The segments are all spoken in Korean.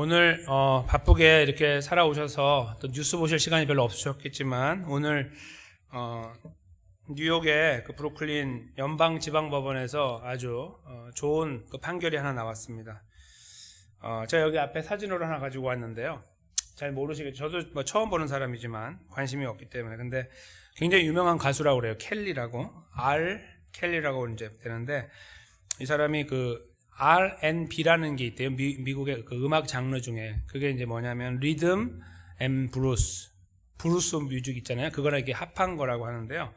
오늘 바쁘게 이렇게 살아오셔서 또 뉴스 보실 시간이 별로 없으셨겠지만 오늘 뉴욕의 그 브루클린 연방지방법원에서 아주 좋은 그 판결이 하나 나왔습니다. 제가 여기 앞에 사진으로 하나 가지고 왔는데요. 잘 모르시겠죠. 저도 뭐 처음 보는 사람이지만 관심이 없기 때문에. 근데 굉장히 유명한 가수라고 그래요. 켈리라고. R 켈리라고 이제 되는데 이 사람이 그 R&B라는 게 있대요. 미국의 그 음악 장르 중에. 그게 이제 뭐냐면 리듬 앤 브루스 뮤직 있잖아요. 그거랑 이렇게 합한 거라고 하는데요.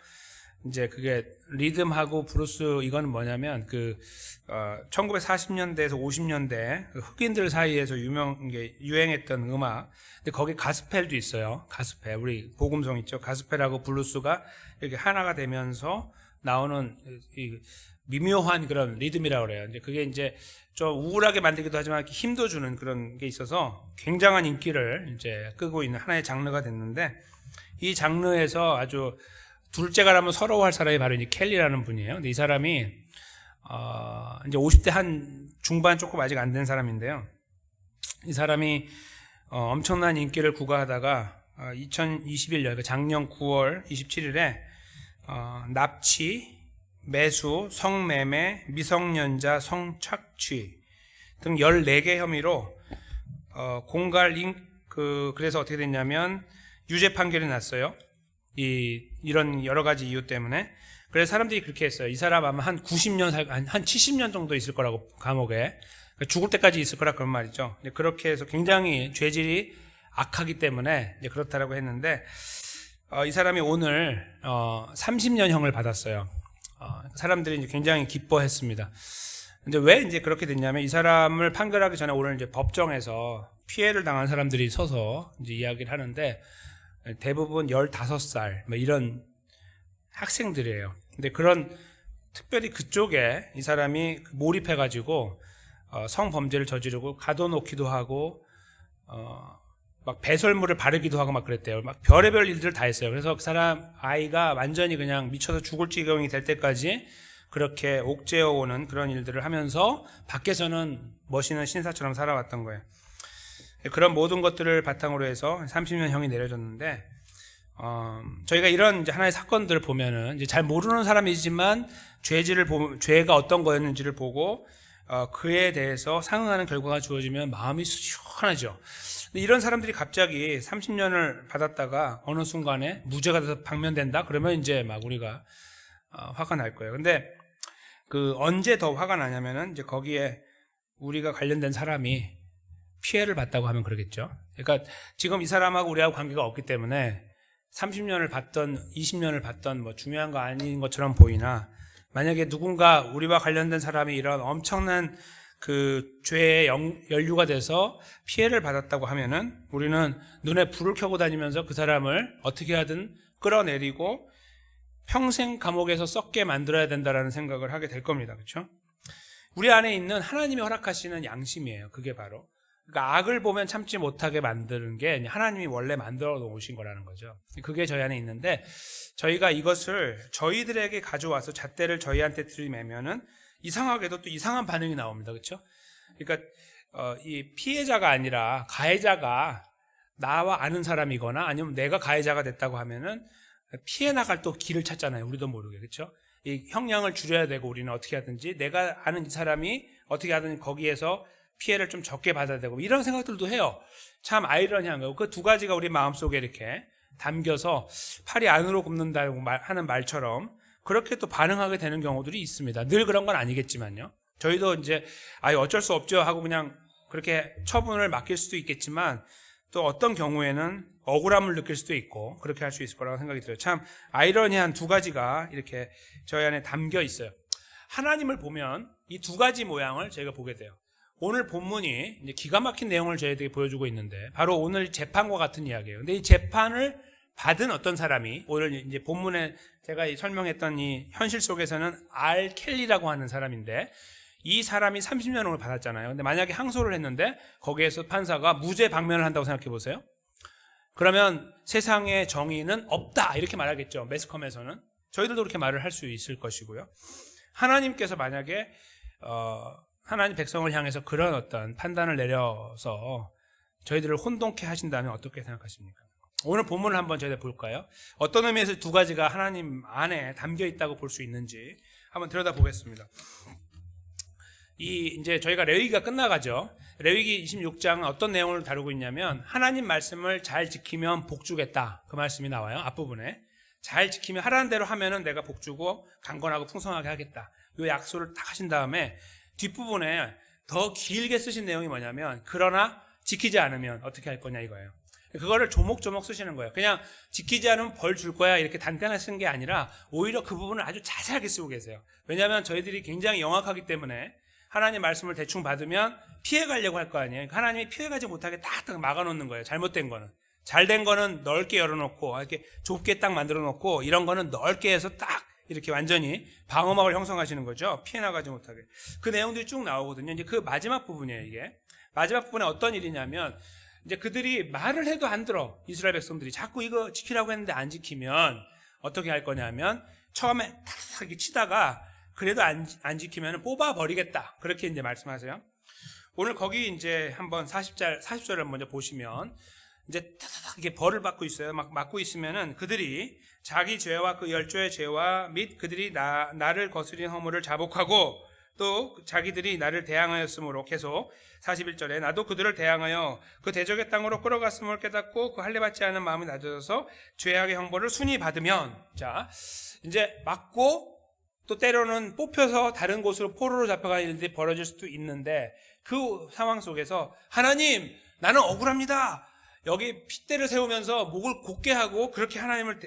이제 그게 리듬하고 브루스 이거는 뭐냐면 그 1940년대에서 50년대 흑인들 사이에서 유행했던 음악. 근데 거기 가스펠도 있어요. 가스펠. 우리 복음성 있죠. 가스펠하고 블루스가 이렇게 하나가 되면서 나오는 이 미묘한 그런 리듬이라고 그래요. 이제 그게 이제 좀 우울하게 만들기도 하지만 힘도 주는 그런 게 있어서 굉장한 인기를 이제 끄고 있는 하나의 장르가 됐는데, 이 장르에서 아주 둘째가라면 서러워할 사람이 바로 이제 켈리라는 분이에요. 근데 이 사람이 이제 50대 한 중반 조금 아직 안 된 사람인데요. 이 사람이 엄청난 인기를 구가하다가 2021년 그러니까 작년 9월 27일에 납치, 매수, 성매매, 미성년자 성착취 등 14개 혐의로 공갈 그래서 어떻게 됐냐면 유죄 판결이 났어요. 이런 여러 가지 이유 때문에. 그래서 사람들이 그렇게 했어요. 이 사람 아마 한 90년 한 70년 정도 있을 거라고, 감옥에. 그러니까 죽을 때까지 있을 거라 그런 말이죠. 그렇게 해서 굉장히 죄질이 악하기 때문에 이제 그렇다라고 했는데, 이 사람이 오늘 30년형을 받았어요. 사람들이 이제 굉장히 기뻐했습니다. 근데 왜 이제 그렇게 됐냐면, 이 사람을 판결하기 전에 오늘 이제 법정에서 피해를 당한 사람들이 서서 이제 이야기를 하는데, 대부분 15살 뭐 이런 학생들이에요. 근데 그런 특별히 그쪽에 이 사람이 몰입해가지고 성범죄를 저지르고 가둬놓기도 하고 막 배설물을 바르기도 하고 막 그랬대요. 막 별의별 일들을 다 했어요. 그래서 그 아이가 완전히 그냥 미쳐서 죽을 지경이 될 때까지 그렇게 옥죄어오는 그런 일들을 하면서 밖에서는 멋있는 신사처럼 살아왔던 거예요. 그런 모든 것들을 바탕으로 해서 30년형이 내려졌는데, 저희가 이런 이제 하나의 사건들을 보면은 이제 잘 모르는 사람이지만 죄가 어떤 거였는지를 보고 그에 대해서 상응하는 결과가 주어지면 마음이 시원하죠. 이런 사람들이 갑자기 30년을 받았다가 어느 순간에 무죄가 돼서 방면된다? 그러면 이제 막 우리가 화가 날 거예요. 근데 그 언제 더 화가 나냐면은 이제 거기에 우리가 관련된 사람이 피해를 봤다고 하면 그러겠죠. 그러니까 지금 이 사람하고 우리하고 관계가 없기 때문에 30년을 받던 20년을 받던 뭐 중요한 거 아닌 것처럼 보이나, 만약에 누군가 우리와 관련된 사람이 이런 엄청난 그 죄에 연루가 돼서 피해를 받았다고 하면은 우리는 눈에 불을 켜고 다니면서 그 사람을 어떻게 하든 끌어내리고 평생 감옥에서 썩게 만들어야 된다라는 생각을 하게 될 겁니다. 그렇죠? 우리 안에 있는 하나님이 허락하시는 양심이에요. 그게 바로. 그러니까 악을 보면 참지 못하게 만드는 게 하나님이 원래 만들어 놓으신 거라는 거죠. 그게 저희 안에 있는데, 저희가 이것을 저희들에게 가져와서 잣대를 저희한테 들이매면은 이상하게도 또 이상한 반응이 나옵니다. 그렇죠? 그러니까 이 피해자가 아니라 가해자가 나와 아는 사람이거나 아니면 내가 가해자가 됐다고 하면은 피해 나갈 또 길을 찾잖아요. 우리도 모르게. 그렇죠? 이 형량을 줄여야 되고, 우리는 어떻게 하든지 내가 아는 이 사람이 어떻게 하든 거기에서 피해를 좀 적게 받아야 되고, 이런 생각들도 해요. 참 아이러니한 거고, 그 두 가지가 우리 마음속에 이렇게 담겨서 팔이 안으로 굽는다고 하는 말처럼 그렇게 또 반응하게 되는 경우들이 있습니다. 늘 그런 건 아니겠지만요. 저희도 이제 어쩔 수 없죠 하고 그냥 그렇게 처분을 맡길 수도 있겠지만, 또 어떤 경우에는 억울함을 느낄 수도 있고 그렇게 할 수 있을 거라고 생각이 들어요. 참 아이러니한 두 가지가 이렇게 저희 안에 담겨 있어요. 하나님을 보면 이 두 가지 모양을 저희가 보게 돼요. 오늘 본문이 이제 기가 막힌 내용을 저희에게 보여주고 있는데, 바로 오늘 재판과 같은 이야기예요. 근데 이 재판을 받은 어떤 사람이, 오늘 이제 본문에 제가 설명했던 이 현실 속에서는 R 켈리라고 하는 사람인데, 이 사람이 30년을 받았잖아요. 근데 만약에 항소를 했는데 거기에서 판사가 무죄 방면을 한다고 생각해 보세요. 그러면 세상에 정의는 없다 이렇게 말하겠죠. 매스컴에서는. 저희들도 그렇게 말을 할 수 있을 것이고요. 하나님께서 만약에 하나님 백성을 향해서 그런 어떤 판단을 내려서 저희들을 혼동케 하신다면 어떻게 생각하십니까? 오늘 본문을 한번 저희가 볼까요? 어떤 의미에서 두 가지가 하나님 안에 담겨 있다고 볼 수 있는지 한번 들여다보겠습니다. 이제 저희가 레위기가 끝나가죠. 레위기 26장은 어떤 내용을 다루고 있냐면 하나님 말씀을 잘 지키면 복 주겠다. 그 말씀이 나와요. 앞부분에. 잘 지키면 하라는 대로 하면은 내가 복 주고 강건하고 풍성하게 하겠다. 이 약속을 딱 하신 다음에 뒷부분에 더 길게 쓰신 내용이 뭐냐면 그러나 지키지 않으면 어떻게 할 거냐 이거예요. 그거를 조목조목 쓰시는 거예요. 그냥 지키지 않으면 벌 줄 거야 이렇게 단단하게 쓴 게 아니라 오히려 그 부분을 아주 자세하게 쓰고 계세요. 왜냐하면 저희들이 굉장히 영악하기 때문에 하나님 말씀을 대충 받으면 피해 가려고 할 거 아니에요. 하나님이 피해가지 못하게 딱딱 막아놓는 거예요. 잘못된 거는. 잘된 거는 넓게 열어놓고 이렇게 좁게 딱 만들어 놓고 이런 거는 넓게 해서 딱 이렇게 완전히 방어막을 형성하시는 거죠. 피해 나가지 못하게. 그 내용들이 쭉 나오거든요. 이제 그 마지막 부분이에요, 이게. 마지막 부분에 어떤 일이냐면 이제 그들이 말을 해도 안 들어. 이스라엘 백성들이 자꾸 이거 지키라고 했는데 안 지키면 어떻게 할 거냐면 처음에 탁 이렇게 치다가 그래도 안 지키면 뽑아버리겠다. 그렇게 이제 말씀하세요. 오늘 거기 이제 한번 40절을 먼저 보시면 이제 타닥 이게 벌을 받고 있어요. 막 맞고 있으면은 그들이 자기 죄와 그 열조의 죄와 및 그들이 나를 거스린 허물을 자복하고 또 자기들이 나를 대항하였으므로 계속 41절에 나도 그들을 대항하여 그 대적의 땅으로 끌어갔음을 깨닫고 그 할례 받지 않은 마음이 낮아져서 죄악의 형벌을 순히 받으면 자 이제 맞고 또 때로는 뽑혀서 다른 곳으로 포로로 잡혀가는 일들이 벌어질 수도 있는데 그 상황 속에서 하나님 나는 억울합니다. 여기 핏대를 세우면서 목을 곧게 하고 그렇게 하나님을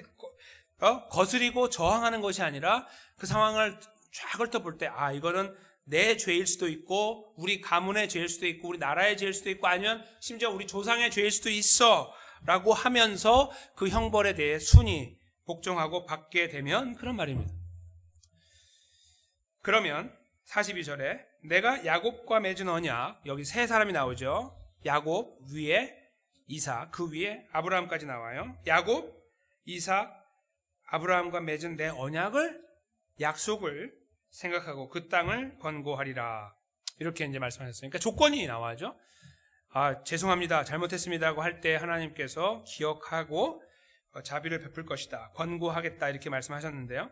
거스리고 저항하는 것이 아니라 그 상황을 쫙 훑어볼 때 이거는 내 죄일 수도 있고 우리 가문의 죄일 수도 있고 우리 나라의 죄일 수도 있고 아니면 심지어 우리 조상의 죄일 수도 있어 라고 하면서 그 형벌에 대해 순히 복종하고 받게 되면 그런 말입니다. 그러면 42절에 내가 야곱과 맺은 언약 여기 세 사람이 나오죠. 야곱 위에 이삭 그 위에 아브라함까지 나와요. 야곱, 이삭, 아브라함과 맺은 내 언약을 약속을 생각하고 그 땅을 권고하리라 이렇게 이제 말씀하셨어요. 그러니까 조건이 나와죠. 죄송합니다. 잘못했습니다 하고 할 때 하나님께서 기억하고 자비를 베풀 것이다. 권고하겠다 이렇게 말씀하셨는데요.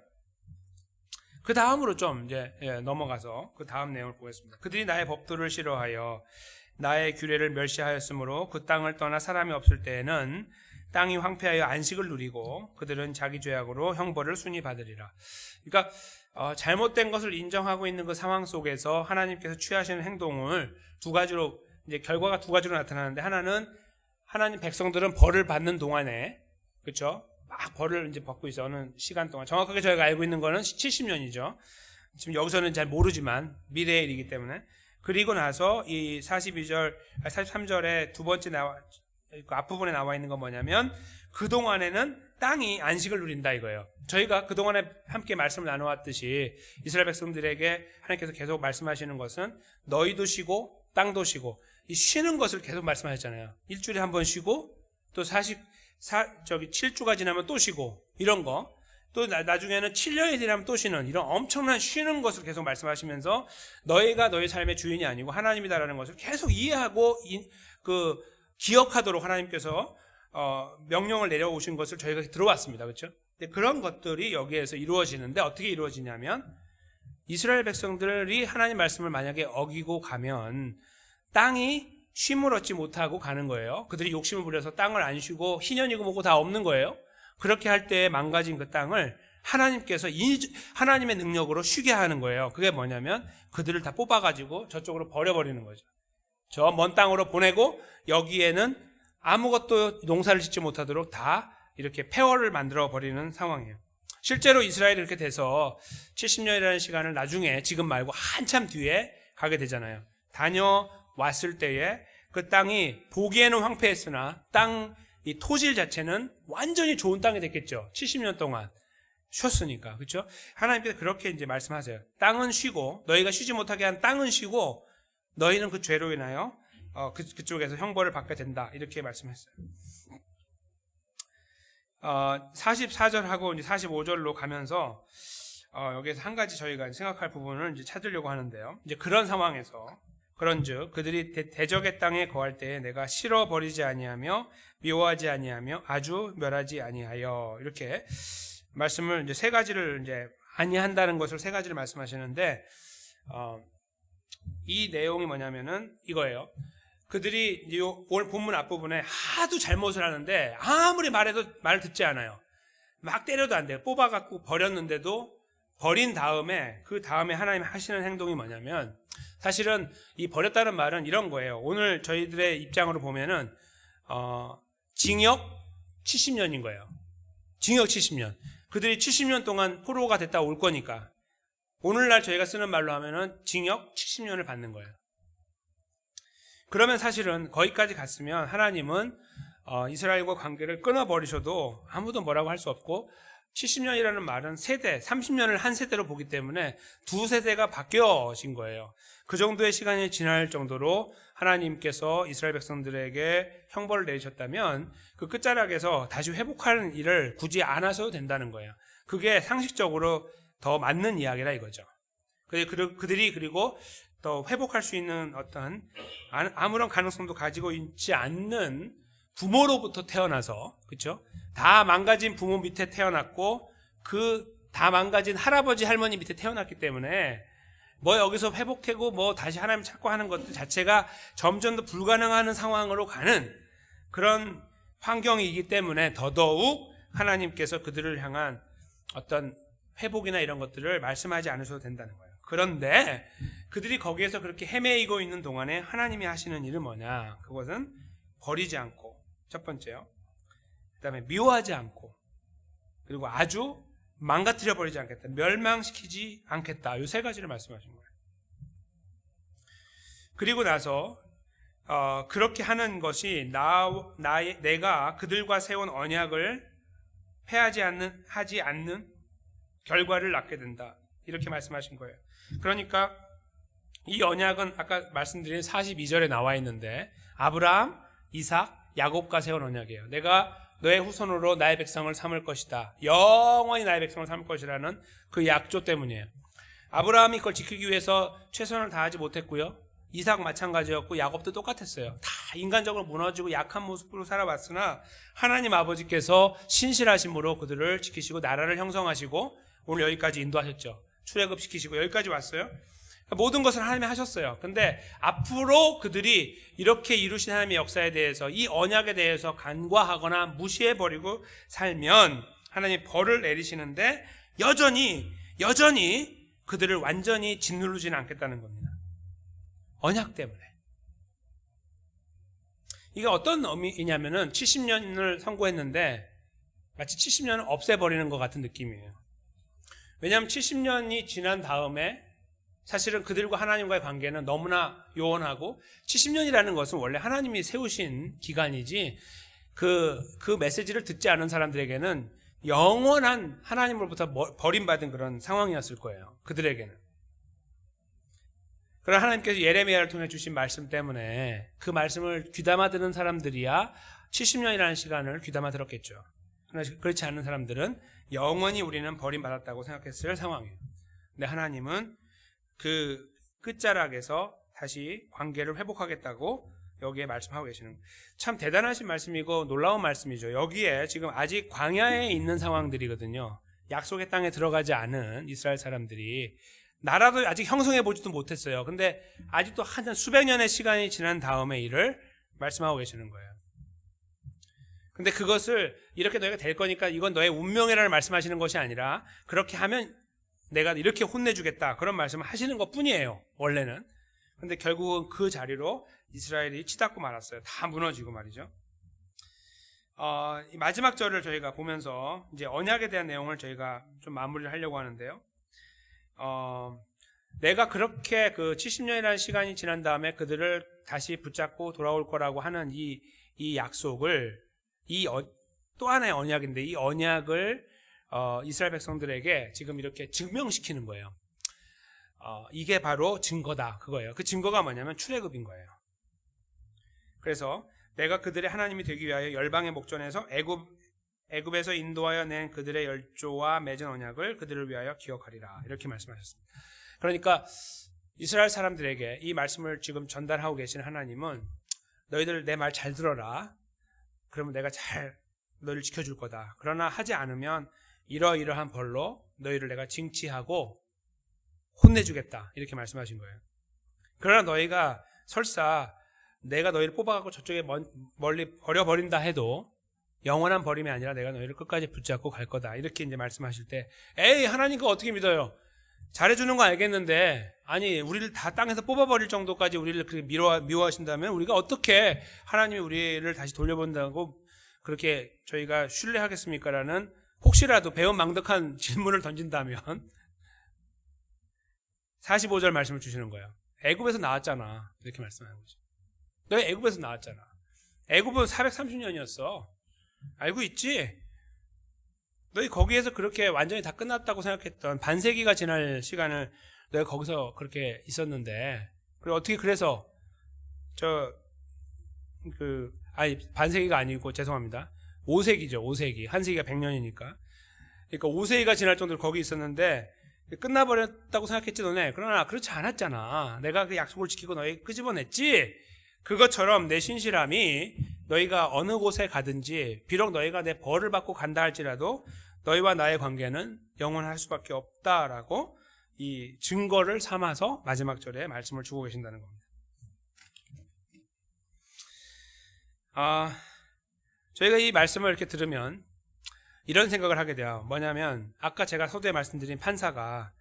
그 다음으로 좀 이제 넘어가서 그 다음 내용을 보겠습니다. 그들이 나의 법도를 싫어하여 나의 규례를 멸시하였으므로 그 땅을 떠나 사람이 없을 때에는 땅이 황폐하여 안식을 누리고 그들은 자기 죄악으로 형벌을 순히 받으리라. 그러니까 잘못된 것을 인정하고 있는 그 상황 속에서 하나님께서 취하시는 행동을 두 가지로 이제 결과가 두 가지로 나타나는데 하나는 하나님 백성들은 벌을 받는 동안에 그렇죠? 막 벌을 이제 받고 있어 어느 시간 동안 정확하게 저희가 알고 있는 거는 70년이죠. 지금 여기서는 잘 모르지만 미래의 일이기 때문에 그리고 나서 이 43절에 두 번째 그 앞부분에 나와 있는 건 뭐냐면 그동안에는 땅이 안식을 누린다 이거예요. 저희가 그동안에 함께 말씀을 나누었듯이 이스라엘 백성들에게 하나님께서 계속 말씀하시는 것은 너희도 쉬고 땅도 쉬고 이 쉬는 것을 계속 말씀하셨잖아요. 일주일에 한 번 쉬고 또 7주가 지나면 또 쉬고 이런 거 또 나중에는 7년이 지나면 또 쉬는 이런 엄청난 쉬는 것을 계속 말씀하시면서 너희가 너희 삶의 주인이 아니고 하나님이다라는 것을 계속 이해하고 기억하도록 하나님께서 명령을 내려오신 것을 저희가 들어왔습니다. 그렇죠? 근데 그런 것들이 여기에서 이루어지는데 어떻게 이루어지냐면 이스라엘 백성들이 하나님 말씀을 만약에 어기고 가면 땅이 쉼을 얻지 못하고 가는 거예요. 그들이 욕심을 부려서 땅을 안 쉬고 희년이고 뭐고 다 없는 거예요. 그렇게 할 때 망가진 그 땅을 하나님께서 하나님의 능력으로 쉬게 하는 거예요. 그게 뭐냐면 그들을 다 뽑아가지고 저쪽으로 버려버리는 거죠. 저 먼 땅으로 보내고 여기에는 아무것도 농사를 짓지 못하도록 다 이렇게 폐허를 만들어 버리는 상황이에요. 실제로 이스라엘이 이렇게 돼서 70년이라는 시간을 나중에 지금 말고 한참 뒤에 가게 되잖아요. 다녀왔을 때에 그 땅이 보기에는 황폐했으나 이 토질 자체는 완전히 좋은 땅이 됐겠죠. 70년 동안 쉬었으니까. 그렇죠? 하나님께서 그렇게 이제 말씀하세요. 땅은 쉬고 너희가 쉬지 못하게 한 땅은 쉬고 너희는 그 죄로 인하여 그쪽에서 형벌을 받게 된다. 이렇게 말씀했어요. 44절하고 이제 45절로 가면서 여기에서 한 가지 저희가 생각할 부분을 이제 찾으려고 하는데요. 이제 그런 상황에서 그런즉 그들이 대적의 땅에 거할 때에 내가 실어 버리지 아니하며 미워하지 아니하며 아주 멸하지 아니하여, 이렇게 말씀을 이제 세 가지를 이제 아니한다는 것을 세 가지를 말씀하시는데, 이 내용이 뭐냐면은 이거예요. 그들이 오늘 본문 앞부분에 하도 잘못을 하는데 아무리 말해도 말을 듣지 않아요. 막 때려도 안 돼요. 뽑아갖고 버렸는데도, 버린 다음에 그 다음에 하나님이 하시는 행동이 뭐냐면, 사실은 이 버렸다는 말은 이런 거예요. 오늘 저희들의 입장으로 보면은 징역 70년인 거예요. 징역 70년. 그들이 70년 동안 포로가 됐다 올 거니까 오늘날 저희가 쓰는 말로 하면은 징역 70년을 받는 거예요. 그러면 사실은 거기까지 갔으면 하나님은 이스라엘과 관계를 끊어버리셔도 아무도 뭐라고 할 수 없고, 70년이라는 말은 세대, 30년을 한 세대로 보기 때문에 두 세대가 바뀌어진 거예요. 그 정도의 시간이 지날 정도로 하나님께서 이스라엘 백성들에게 형벌을 내리셨다면 그 끝자락에서 다시 회복하는 일을 굳이 안 하셔도 된다는 거예요. 그게 상식적으로 더 맞는 이야기라 이거죠. 그들이 그리고 더 회복할 수 있는 어떤 아무런 가능성도 가지고 있지 않는 부모로부터 태어나서, 그렇죠? 다 망가진 부모 밑에 태어났고 그 다 망가진 할아버지 할머니 밑에 태어났기 때문에 뭐 여기서 회복하고 뭐 다시 하나님 찾고 하는 것들 자체가 점점 더 불가능한 상황으로 가는 그런 환경이기 때문에 더더욱 하나님께서 그들을 향한 어떤 회복이나 이런 것들을 말씀하지 않으셔도 된다는 거예요. 그런데 그들이 거기에서 그렇게 헤매이고 있는 동안에 하나님이 하시는 일은 뭐냐? 그것은 버리지 않고, 첫 번째요. 그 다음에 미워하지 않고, 그리고 아주 망가뜨려 버리지 않겠다, 멸망시키지 않겠다, 이 세 가지를 말씀하신 거예요. 그리고 나서 그렇게 하는 것이 내가 그들과 세운 언약을 하지 않는 결과를 낳게 된다, 이렇게 말씀하신 거예요. 그러니까 이 언약은 아까 말씀드린 42절에 나와 있는데, 아브라함, 이삭, 야곱과 세운 언약이에요. 내가 너의 후손으로 나의 백성을 삼을 것이다, 영원히 나의 백성을 삼을 것이라는 그 약조 때문이에요. 아브라함이 그걸 지키기 위해서 최선을 다하지 못했고요, 이삭 마찬가지였고 야곱도 똑같았어요. 다 인간적으로 무너지고 약한 모습으로 살아왔으나 하나님 아버지께서 신실하심으로 그들을 지키시고 나라를 형성하시고 오늘 여기까지 인도하셨죠. 출애굽시키시고 여기까지 왔어요. 모든 것을 하나님이 하셨어요. 근데 앞으로 그들이 이렇게 이루신 하나님의 역사에 대해서, 이 언약에 대해서 간과하거나 무시해버리고 살면 하나님이 벌을 내리시는데 여전히 그들을 완전히 짓누르지는 않겠다는 겁니다. 언약 때문에. 이게 어떤 의미냐면은 70년을 선고했는데 마치 70년을 없애버리는 것 같은 느낌이에요. 왜냐하면 70년이 지난 다음에 사실은 그들과 하나님과의 관계는 너무나 요원하고, 70년이라는 것은 원래 하나님이 세우신 기간이지 그 메시지를 듣지 않은 사람들에게는 영원한 하나님으로부터 버림받은 그런 상황이었을 거예요. 그들에게는. 그러나 하나님께서 예레미야를 통해 주신 말씀 때문에 그 말씀을 귀담아 듣는 사람들이야 70년이라는 시간을 귀담아 들었겠죠. 그러나 그렇지 않은 사람들은 영원히 우리는 버림받았다고 생각했을 상황이에요. 근데 하나님은 그 끝자락에서 다시 관계를 회복하겠다고 여기에 말씀하고 계시는, 참 대단하신 말씀이고 놀라운 말씀이죠. 여기에 지금 아직 광야에 있는 상황들이거든요. 약속의 땅에 들어가지 않은 이스라엘 사람들이 나라도 아직 형성해 보지도 못했어요. 근데 아직도 한 수백 년의 시간이 지난 다음에 이를 말씀하고 계시는 거예요. 근데 그것을 이렇게 너희가 될 거니까 이건 너의 운명이라는 말씀하시는 것이 아니라, 그렇게 하면 내가 이렇게 혼내주겠다, 그런 말씀을 하시는 것 뿐이에요, 원래는. 근데 결국은 그 자리로 이스라엘이 치닫고 말았어요. 다 무너지고 말이죠. 이 마지막 절을 저희가 보면서 이제 언약에 대한 내용을 저희가 좀 마무리를 하려고 하는데요. 내가 그렇게 그 70년이라는 시간이 지난 다음에 그들을 다시 붙잡고 돌아올 거라고 하는 이 약속을, 또 하나의 언약인데, 이 언약을 이스라엘 백성들에게 지금 이렇게 증명시키는 거예요. 이게 바로 증거다, 그거예요. 그 증거가 뭐냐면 출애굽인 거예요. 그래서 내가 그들의 하나님이 되기 위하여 열방의 목전에서 애굽에서 인도하여 낸 그들의 열조와 맺은 언약을 그들을 위하여 기억하리라. 이렇게 말씀하셨습니다. 그러니까 이스라엘 사람들에게 이 말씀을 지금 전달하고 계신 하나님은 너희들 내 말 잘 들어라. 그러면 내가 잘 너희를 지켜줄 거다. 그러나 하지 않으면 이러이러한 벌로 너희를 내가 징치하고 혼내주겠다. 이렇게 말씀하신 거예요. 그러나 너희가 설사 내가 너희를 뽑아갖고 저쪽에 멀리 버려버린다 해도 영원한 버림이 아니라 내가 너희를 끝까지 붙잡고 갈 거다. 이렇게 이제 말씀하실 때 에이 하나님 그거 어떻게 믿어요? 잘해주는 거 알겠는데 아니 우리를 다 땅에서 뽑아버릴 정도까지 우리를 그렇게 미워하신다면 우리가 어떻게 하나님이 우리를 다시 돌려본다고 그렇게 저희가 신뢰하겠습니까? 라는 혹시라도 배은망덕한 질문을 던진다면 45절 말씀을 주시는 거예요. 애굽에서 나왔잖아. 이렇게 말씀하는 거죠. 너희 애굽에서 나왔잖아. 애굽은 430년이었어. 알고 있지? 너희 거기에서 그렇게 완전히 다 끝났다고 생각했던 반세기가 지날 시간을 너희 거기서 그렇게 있었는데 그리고 어떻게 그래서 반세기가 아니고 죄송합니다. 5세기죠. 5세기. 한 세기가 100년이니까. 그러니까 5세기가 지날 정도로 거기 있었는데 끝나버렸다고 생각했지 너네. 그러나 그렇지 않았잖아. 내가 그 약속을 지키고 너희 끄집어냈지. 그것처럼 내 신실함이 너희가 어느 곳에 가든지 비록 너희가 내 벌을 받고 간다 할지라도 너희와 나의 관계는 영원할 수밖에 없다라고 이 증거를 삼아서 마지막 절에 말씀을 주고 계신다는 겁니다. 저희가 이 말씀을 이렇게 들으면 이런 생각을 하게 돼요. 뭐냐면 아까 제가 서두에 말씀드린 판사가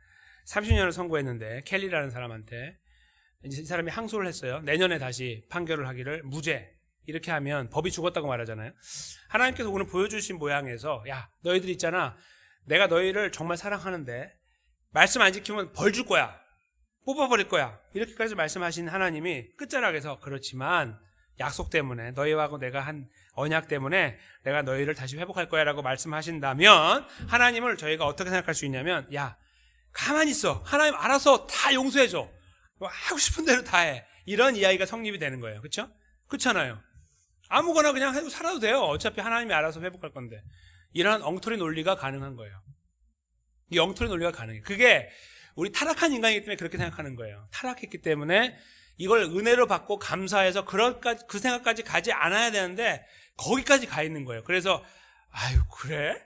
30년을 선고했는데 켈리라는 사람한테 이 사람이 항소를 했어요. 내년에 다시 판결을 하기를 무죄 이렇게 하면 법이 죽었다고 말하잖아요. 하나님께서 오늘 보여주신 모양에서 야 너희들 있잖아. 내가 너희를 정말 사랑하는데 말씀 안 지키면 벌 줄 거야. 뽑아버릴 거야. 이렇게까지 말씀하신 하나님이 끝자락에서 그렇지만 약속 때문에 너희하고 내가 한 언약 때문에 내가 너희를 다시 회복할 거야 라고 말씀하신다면 하나님을 저희가 어떻게 생각할 수 있냐면 야 가만히 있어. 하나님 알아서 다 용서해줘. 하고 싶은 대로 다 해. 이런 이야기가 성립이 되는 거예요. 그렇죠? 그렇잖아요. 아무거나 그냥 해도 살아도 돼요. 어차피 하나님이 알아서 회복할 건데. 이런 엉터리 논리가 가능한 거예요. 이 엉터리 논리가 가능해요. 그게 우리 타락한 인간이기 때문에 그렇게 생각하는 거예요. 타락했기 때문에 이걸 은혜로 받고 감사해서 그 생각까지 가지 않아야 되는데 거기까지 가 있는 거예요. 그래서 아유 그래?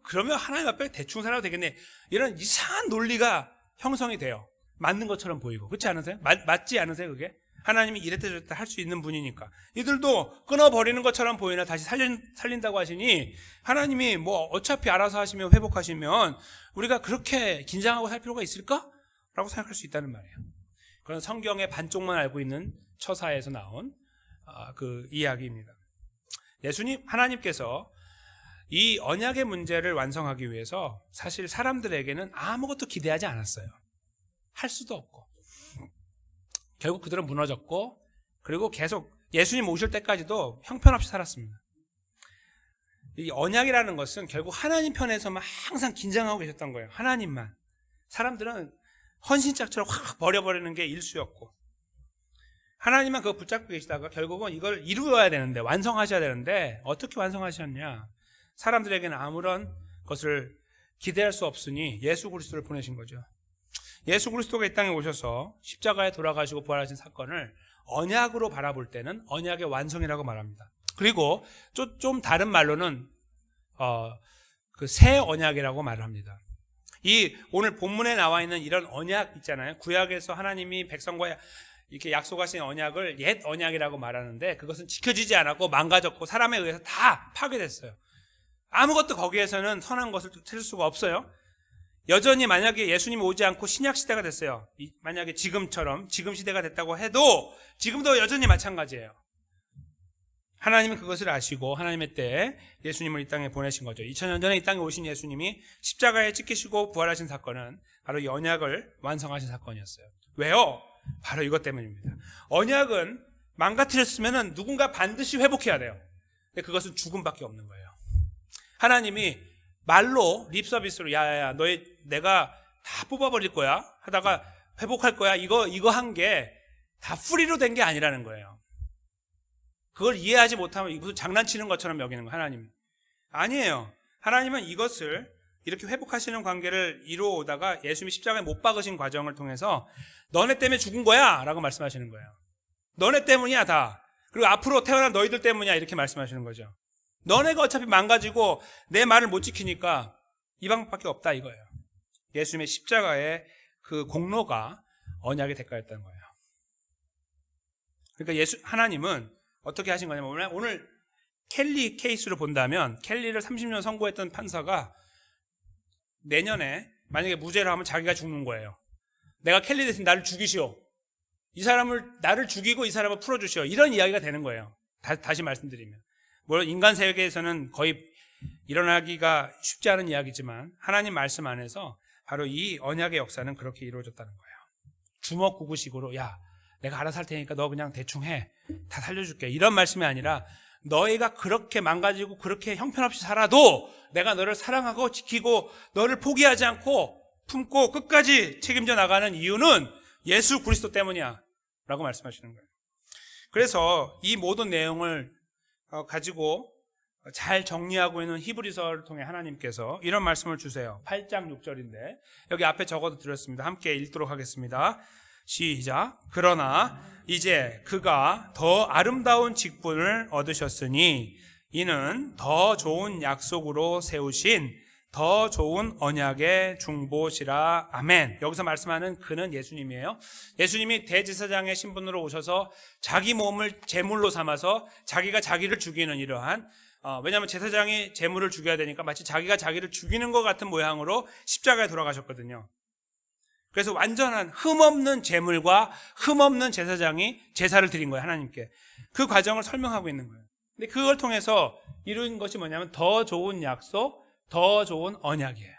그러면 하나님 앞에 대충 살아도 되겠네. 이런 이상한 논리가 형성이 돼요. 맞는 것처럼 보이고 그렇지 않으세요? 맞지 않으세요 그게? 하나님이 이랬다 저랬다 할 수 있는 분이니까 이들도 끊어버리는 것처럼 보이나 다시 살린다고 하시니 하나님이 뭐 어차피 알아서 하시면 회복하시면 우리가 그렇게 긴장하고 살 필요가 있을까? 라고 생각할 수 있다는 말이에요. 그건 성경의 반쪽만 알고 있는 처사에서 나온 그 이야기입니다. 하나님께서 이 언약의 문제를 완성하기 위해서 사실 사람들에게는 아무것도 기대하지 않았어요. 할 수도 없고 결국 그들은 무너졌고 그리고 계속 예수님 오실 때까지도 형편없이 살았습니다. 이 언약이라는 것은 결국 하나님 편에서만 항상 긴장하고 계셨던 거예요. 하나님만. 사람들은 헌신짝처럼 확 버려버리는 게 일수였고 하나님만 그거 붙잡고 계시다가 결국은 이걸 이루어야 되는데 완성하셔야 되는데 어떻게 완성하셨냐. 사람들에게는 아무런 것을 기대할 수 없으니 예수 그리스도를 보내신 거죠. 예수 그리스도가 이 땅에 오셔서 십자가에 돌아가시고 부활하신 사건을 언약으로 바라볼 때는 언약의 완성이라고 말합니다. 그리고 좀 다른 말로는 그 새 언약이라고 말을 합니다. 이 오늘 본문에 나와 있는 이런 언약 있잖아요. 구약에서 하나님이 백성과 이렇게 약속하신 언약을 옛 언약이라고 말하는데 그것은 지켜지지 않았고 망가졌고 사람에 의해서 다 파괴됐어요. 아무것도 거기에서는 선한 것을 찾을 수가 없어요. 여전히 만약에 예수님이 오지 않고 신약 시대가 됐어요. 만약에 지금처럼 지금 시대가 됐다고 해도 지금도 여전히 마찬가지예요. 하나님은 그것을 아시고 하나님의 때에 예수님을 이 땅에 보내신 거죠. 2000년 전에 이 땅에 오신 예수님이 십자가에 찍히시고 부활하신 사건은 바로 이 언약을 완성하신 사건이었어요. 왜요? 바로 이것 때문입니다. 언약은 망가뜨렸으면 누군가 반드시 회복해야 돼요. 근데 그것은 죽음밖에 없는 거예요. 하나님이 말로 립서비스로 야야야 내가 다 뽑아버릴 거야 하다가 회복할 거야 이거 한 게 다 프리로 된 게 아니라는 거예요. 그걸 이해하지 못하면 무슨 장난치는 것처럼 여기는 거예요. 하나님이 아니에요. 하나님은 이것을 이렇게 회복하시는 관계를 이루어오다가 예수님이 십자가에 못 박으신 과정을 통해서 너네 때문에 죽은 거야 라고 말씀하시는 거예요. 너네 때문이야 다. 그리고 앞으로 태어난 너희들 때문이야 이렇게 말씀하시는 거죠. 너네가 어차피 망가지고 내 말을 못 지키니까 이 방법밖에 없다 이거예요. 예수님의 십자가의 그 공로가 언약의 대가였다는 거예요. 그러니까 하나님은 어떻게 하신 거냐면 오늘 켈리 케이스로 본다면 켈리를 30년 선고했던 판사가 내년에 만약에 무죄를 하면 자기가 죽는 거예요. 내가 켈리 대신 나를 죽이시오. 이 사람을 나를 죽이고 이 사람을 풀어주시오. 이런 이야기가 되는 거예요. 다시 말씀드리면 물론 인간 세계에서는 거의 일어나기가 쉽지 않은 이야기지만 하나님 말씀 안에서 바로 이 언약의 역사는 그렇게 이루어졌다는 거예요. 주먹구구식으로 야 내가 알아서 할 테니까 너 그냥 대충 해. 다 살려줄게. 이런 말씀이 아니라 너희가 그렇게 망가지고 그렇게 형편없이 살아도 내가 너를 사랑하고 지키고 너를 포기하지 않고 품고 끝까지 책임져 나가는 이유는 예수 그리스도 때문이야 라고 말씀하시는 거예요. 그래서 이 모든 내용을 가지고 잘 정리하고 있는 히브리서를 통해 하나님께서 이런 말씀을 주세요. 8장 6절인데 여기 앞에 적어도 드렸습니다. 함께 읽도록 하겠습니다. 시작. 그러나 이제 그가 더 아름다운 직분을 얻으셨으니 이는 더 좋은 약속으로 세우신 더 좋은 언약의 중보시라. 아멘. 여기서 말씀하는 그는 예수님이에요. 예수님이 대제사장의 신분으로 오셔서 자기 몸을 제물로 삼아서 자기가 자기를 죽이는 이러한 왜냐하면 제사장이 제물을 죽여야 되니까 마치 자기가 자기를 죽이는 것 같은 모양으로 십자가에 돌아가셨거든요. 그래서 완전한 흠없는 제물과 흠없는 제사장이 제사를 드린 거예요. 하나님께. 그 과정을 설명하고 있는 거예요. 근데 그걸 통해서 이룬 것이 뭐냐면 더 좋은 약속, 더 좋은 언약이에요.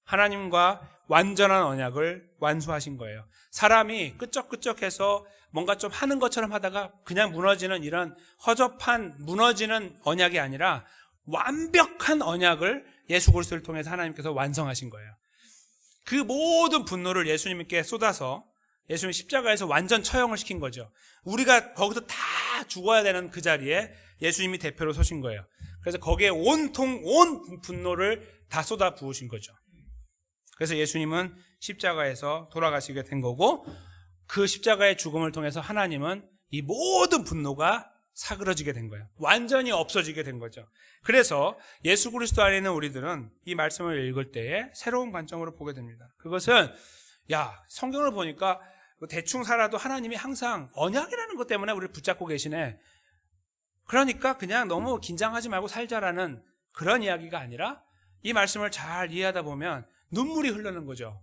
하나님과 완전한 언약을 완수하신 거예요. 사람이 끄적끄적해서 뭔가 좀 하는 것처럼 하다가 그냥 무너지는 이런 허접한 무너지는 언약이 아니라 완벽한 언약을 예수 그리스도를 통해서 하나님께서 완성하신 거예요. 그 모든 분노를 예수님께 쏟아서 예수님 십자가에서 완전 처형을 시킨 거죠. 우리가 거기서 다 죽어야 되는 그 자리에 예수님이 대표로 서신 거예요. 그래서 거기에 온 분노를 다 쏟아 부으신 거죠. 그래서 예수님은 십자가에서 돌아가시게 된 거고 그 십자가의 죽음을 통해서 하나님은 이 모든 분노가 사그러지게 된 거예요. 완전히 없어지게 된 거죠. 그래서 예수 그리스도 안에 있는 우리들은 이 말씀을 읽을 때에 새로운 관점으로 보게 됩니다. 그것은 성경을 보니까 대충 살아도 하나님이 항상 언약이라는 것 때문에 우리를 붙잡고 계시네. 그러니까 그냥 너무 긴장하지 말고 살자라는 그런 이야기가 아니라 이 말씀을 잘 이해하다 보면 눈물이 흐르는 거죠.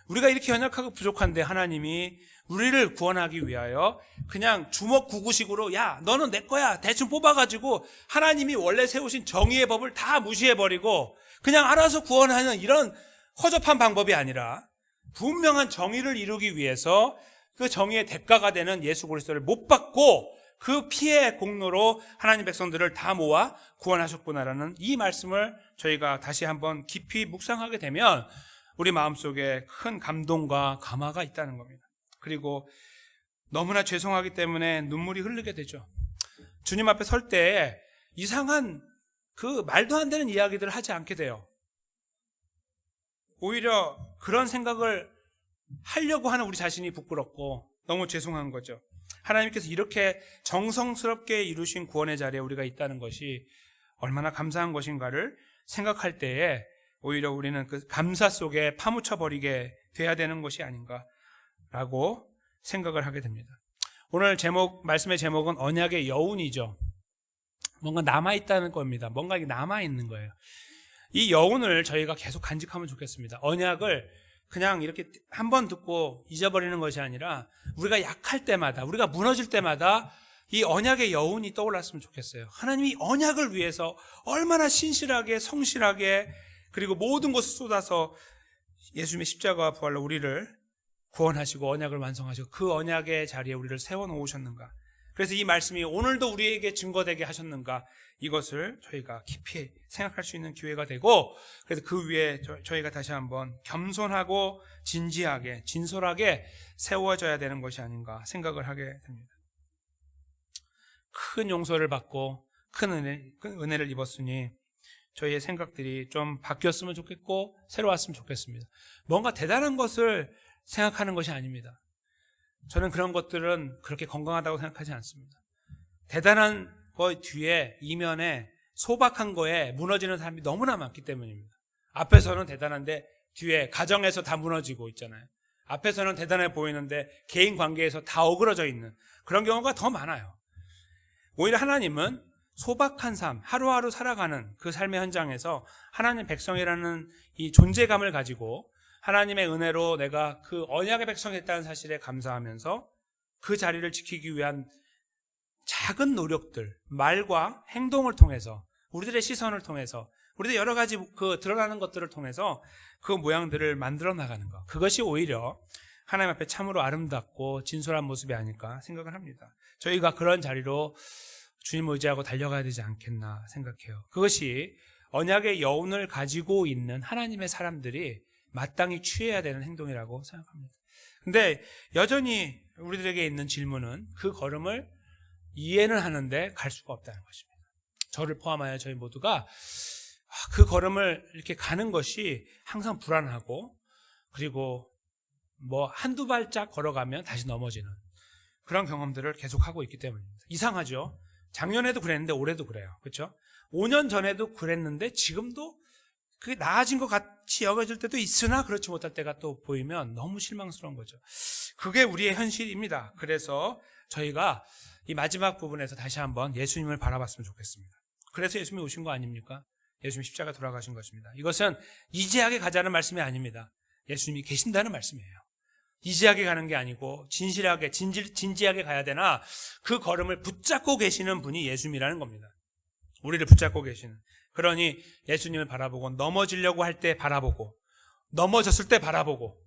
우리가 이렇게 연약하고 부족한데 하나님이 우리를 구원하기 위하여 그냥 주먹구구식으로 야 너는 내 거야 대충 뽑아가지고 하나님이 원래 세우신 정의의 법을 다 무시해버리고 그냥 알아서 구원하는 이런 허접한 방법이 아니라 분명한 정의를 이루기 위해서 그 정의의 대가가 되는 예수 그리스도를 못 받고 그 피의 공로로 하나님 백성들을 다 모아 구원하셨구나라는 이 말씀을 저희가 다시 한번 깊이 묵상하게 되면 우리 마음속에 큰 감동과 감화가 있다는 겁니다. 그리고 너무나 죄송하기 때문에 눈물이 흐르게 되죠. 주님 앞에 설 때 이상한 그 말도 안 되는 이야기들을 하지 않게 돼요. 오히려 그런 생각을 하려고 하는 우리 자신이 부끄럽고 너무 죄송한 거죠. 하나님께서 이렇게 정성스럽게 이루신 구원의 자리에 우리가 있다는 것이 얼마나 감사한 것인가를 생각할 때에 오히려 우리는 그 감사 속에 파묻혀버리게 돼야 되는 것이 아닌가라고 생각을 하게 됩니다. 오늘 말씀의 제목은 언약의 여운이죠. 뭔가 남아있다는 겁니다. 뭔가 이게 남아있는 거예요. 이 여운을 저희가 계속 간직하면 좋겠습니다. 언약을 그냥 이렇게 한번 듣고 잊어버리는 것이 아니라 우리가 약할 때마다, 우리가 무너질 때마다 이 언약의 여운이 떠올랐으면 좋겠어요. 하나님이 언약을 위해서 얼마나 신실하게, 성실하게 그리고 모든 것을 쏟아서 예수님의 십자가와 부활로 우리를 구원하시고 언약을 완성하시고 그 언약의 자리에 우리를 세워놓으셨는가. 그래서 이 말씀이 오늘도 우리에게 증거되게 하셨는가. 이것을 저희가 깊이 생각할 수 있는 기회가 되고 그래서 그 위에 저희가 다시 한번 겸손하고 진지하게 진솔하게 세워져야 되는 것이 아닌가 생각을 하게 됩니다. 큰 용서를 받고 큰 은혜를 입었으니 저희의 생각들이 좀 바뀌었으면 좋겠고 새로웠으면 좋겠습니다. 뭔가 대단한 것을 생각하는 것이 아닙니다. 저는 그런 것들은 그렇게 건강하다고 생각하지 않습니다. 대단한 거 뒤에 이면에 소박한 거에 무너지는 사람이 너무나 많기 때문입니다. 앞에서는 대단한데 뒤에 가정에서 다 무너지고 있잖아요. 앞에서는 대단해 보이는데 개인 관계에서 다 어그러져 있는 그런 경우가 더 많아요. 오히려 하나님은 소박한 삶, 하루하루 살아가는 그 삶의 현장에서 하나님 백성이라는 이 존재감을 가지고 하나님의 은혜로 내가 그 언약의 백성이 됐다는 사실에 감사하면서 그 자리를 지키기 위한 작은 노력들, 말과 행동을 통해서 우리들의 시선을 통해서 우리들 여러 가지 그 드러나는 것들을 통해서 그 모양들을 만들어 나가는 것, 그것이 오히려 하나님 앞에 참으로 아름답고 진솔한 모습이 아닐까 생각을 합니다. 저희가 그런 자리로 주님 의지하고 달려가야 되지 않겠나 생각해요. 그것이 언약의 여운을 가지고 있는 하나님의 사람들이 마땅히 취해야 되는 행동이라고 생각합니다. 근데 여전히 우리들에게 있는 질문은 그 걸음을 이해는 하는데 갈 수가 없다는 것입니다. 저를 포함하여 저희 모두가 그 걸음을 이렇게 가는 것이 항상 불안하고 그리고 뭐 한두 발짝 걸어가면 다시 넘어지는 그런 경험들을 계속하고 있기 때문입니다. 이상하죠? 작년에도 그랬는데 올해도 그래요. 그렇죠? 5년 전에도 그랬는데 지금도 그게 나아진 것 같이 여겨질 때도 있으나 그렇지 못할 때가 또 보이면 너무 실망스러운 거죠. 그게 우리의 현실입니다. 그래서 저희가 이 마지막 부분에서 다시 한번 예수님을 바라봤으면 좋겠습니다. 그래서 예수님이 오신 거 아닙니까? 예수님이 십자가 돌아가신 것입니다. 이것은 이지하게 가자는 말씀이 아닙니다. 예수님이 계신다는 말씀이에요. 이지하게 가는 게 아니고 진실하게 진지하게 가야 되나 그 걸음을 붙잡고 계시는 분이 예수님이라는 겁니다. 우리를 붙잡고 계시는. 그러니 예수님을 바라보고 넘어지려고 할 때 바라보고 넘어졌을 때 바라보고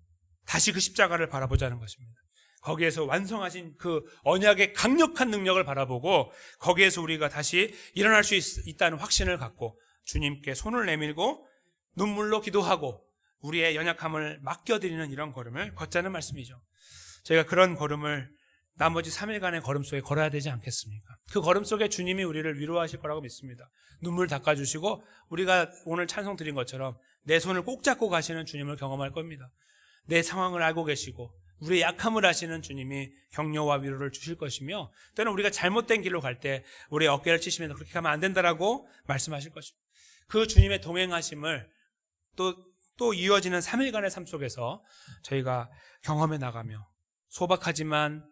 다시 그 십자가를 바라보자는 것입니다. 거기에서 완성하신 그 언약의 강력한 능력을 바라보고 거기에서 우리가 다시 일어날 수 있다는 확신을 갖고 주님께 손을 내밀고 눈물로 기도하고 우리의 연약함을 맡겨드리는 이런 걸음을 걷자는 말씀이죠. 저희가 그런 걸음을 나머지 3일간의 걸음 속에 걸어야 되지 않겠습니까? 그 걸음 속에 주님이 우리를 위로하실 거라고 믿습니다. 눈물 닦아주시고 우리가 오늘 찬송 드린 것처럼 내 손을 꼭 잡고 가시는 주님을 경험할 겁니다. 내 상황을 알고 계시고 우리의 약함을 아시는 주님이 격려와 위로를 주실 것이며 때는 우리가 잘못된 길로 갈 때 우리의 어깨를 치시면서 그렇게 가면 안 된다라고 말씀하실 것입니다. 그 주님의 동행하심을 또 이어지는 3일간의 삶 속에서 저희가 경험해 나가며 소박하지만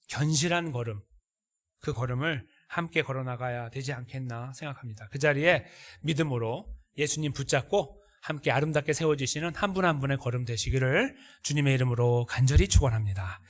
견실한 걸음, 그 걸음을 함께 걸어 나가야 되지 않겠나 생각합니다. 그 자리에 믿음으로 예수님 붙잡고 함께 아름답게 세워지시는 한 분 한 분의 걸음 되시기를 주님의 이름으로 간절히 축원합니다.